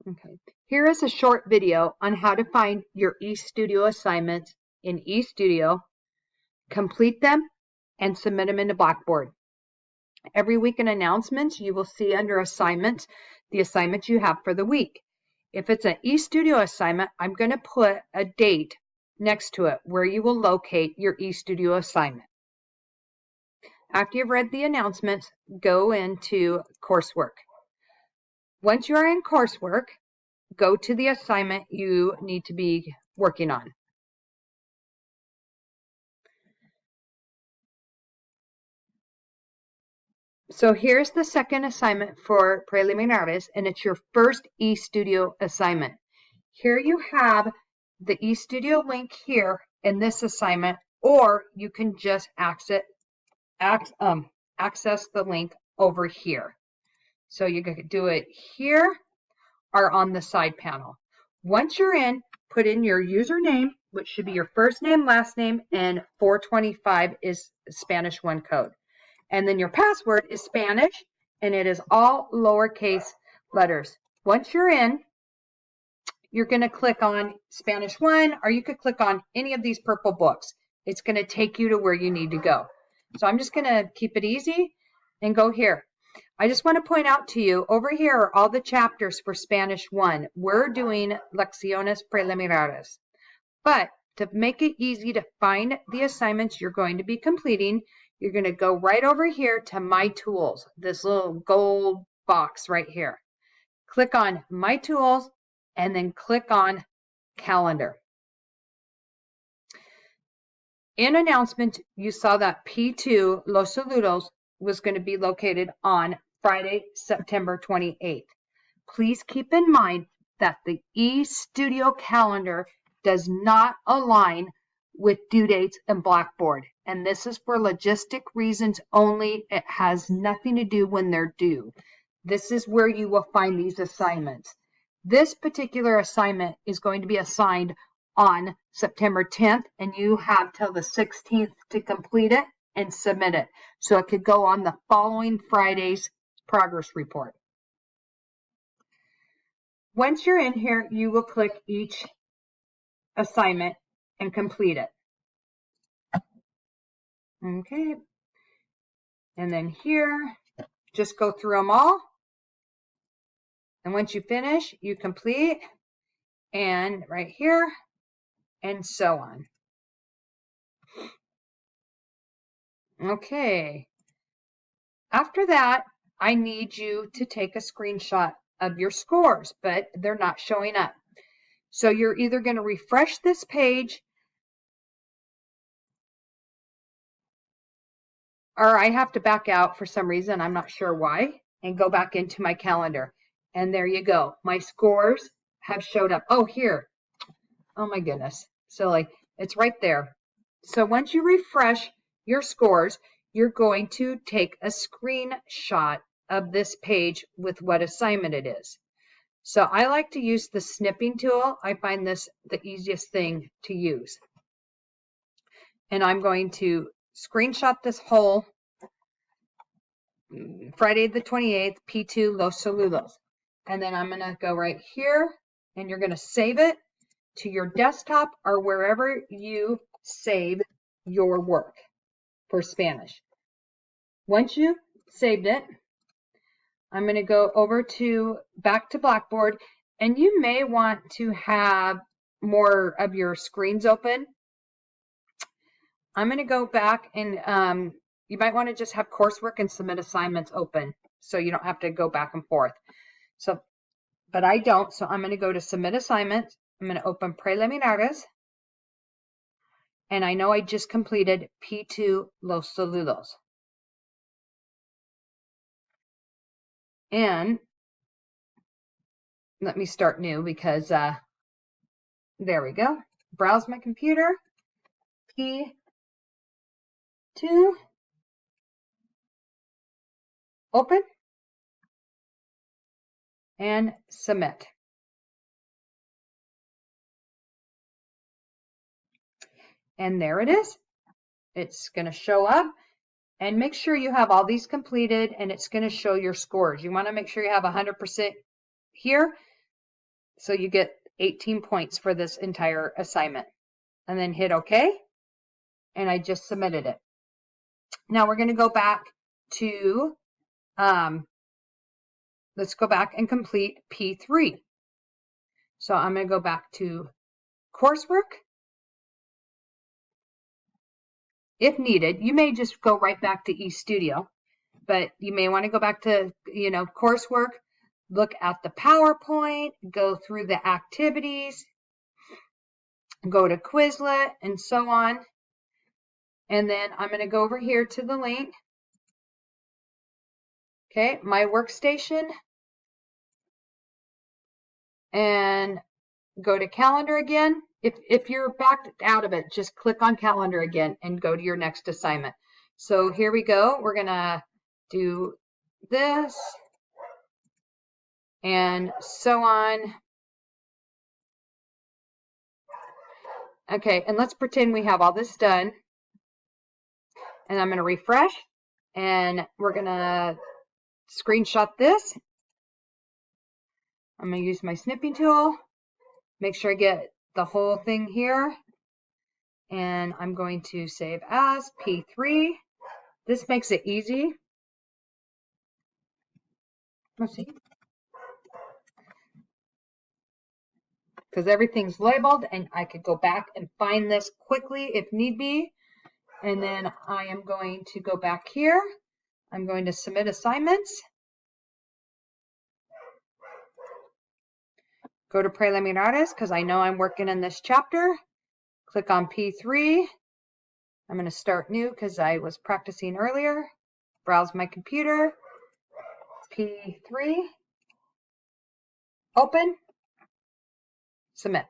Okay. Here is a short video on how to find your eStudio assignments in eStudio, complete them, and submit them into Blackboard. Every week in announcements, you will see under assignments, the assignments you have for the week. If it's an eStudio assignment, I'm going to put a date next to it where you will locate your eStudio assignment. After you've read the announcements, go into coursework. Once you are in coursework, go to the assignment you need to be working on. So here's the second assignment for preliminares, and it's your first eStudio assignment. Here you have the eStudio link here in this assignment, or you can just access the link over here. So you can do it here or on the side panel. Once you're in, put in your username, which should be your first name, last name, and 425 is Spanish 1 code. And then your password is Spanish, and it is all lowercase letters. Once you're in, you're going to click on Spanish 1, or you could click on any of these purple books. It's going to take you to where you need to go. So I'm just going to keep it easy and go here. I just want to point out to you, over here are all the chapters for Spanish 1. We're doing Lecciones Preliminares. But to make it easy to find the assignments you're going to be completing, you're going to go right over here to My Tools, this little gold box right here. Click on My Tools and then click on Calendar. In announcement, you saw that P2 Los Saludos was going to be located on Friday, September 28th. Please keep in mind that the eStudio calendar does not align with due dates in Blackboard. And this is for logistic reasons only. It has nothing to do when they're due. This is where you will find these assignments. This particular assignment is going to be assigned on September 10th, and you have till the 16th to complete it and submit it. So it could go on the following Friday's progress report. Once you're in here, you will click each assignment and complete it. Okay. And then here, just go through them all. And once you finish, you complete. And right here, and so on. Okay. After that, I need you to take a screenshot of your scores, but they're not showing up. So you're either going to refresh this page, or I have to back out for some reason, I'm not sure why, and go back into my calendar. And there you go. My scores have showed up. Oh, here. Oh my goodness. Silly. It's right there. So once you refresh your scores, you're going to take a screenshot of this page with what assignment it is. So I like to use the snipping tool. I find this the easiest thing to use. And I'm going to screenshot this whole Friday the 28th, P2 Los Saludos. And then I'm going to go right here, and you're going to save it to your desktop or wherever you save your work for Spanish. Once you've saved it, I'm going to go over to back to Blackboard, and you may want to have more of your screens open. I'm going to go back, and you might want to just have coursework and submit assignments open so you don't have to go back and forth. So, but I don't, so I'm going to go to submit assignments. I'm going to open preliminares, and I know I just completed P2 Los Saludos. And let me start new because there we go. Browse my computer, P2, open, and submit. And there it is. It's going to show up. And make sure you have all these completed, and it's going to show your scores. You want to make sure you have 100% here. So you get 18 points for this entire assignment. And then hit OK. And I just submitted it. Now we're going to go back to, let's go back and complete P3. So I'm going to go back to coursework. If needed, you may just go right back to eStudio, but you may want to go back to, coursework, look at the PowerPoint, go through the activities, go to Quizlet, and so on. And then I'm going to go over here to the link. Okay, my workstation. And go to calendar again. If you're backed out of it, just click on calendar again and go to your next assignment. So here we go. We're going to do this and so on. Okay, and let's pretend we have all this done. And I'm going to refresh and we're going to screenshot this. I'm going to use my snipping tool. Make sure I get the whole thing here. And I'm going to save as P3. This makes it easy. Let's see. Because everything's labeled and I could go back and find this quickly if need be. And then I am going to go back here. I'm going to submit assignments. Go to preliminares because I know I'm working in this chapter. Click on P3. I'm going to start new because I was practicing earlier. Browse my computer. P3. Open. Submit.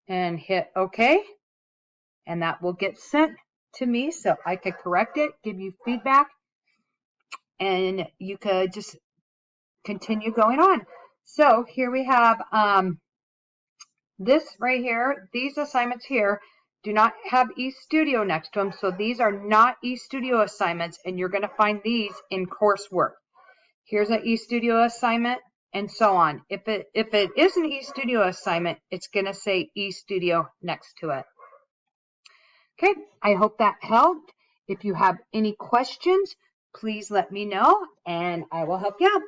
And hit OK. And that will get sent to me so I could correct it, give you feedback, and you could just continue going on. So here we have this right here. These assignments here do not have eStudio next to them, so these are not eStudio assignments, and you're going to find these in coursework. Here's an eStudio assignment, and so on. If it is an eStudio assignment, it's going to say eStudio next to it. Okay, I hope that helped. If you have any questions, please let me know, and I will help you out.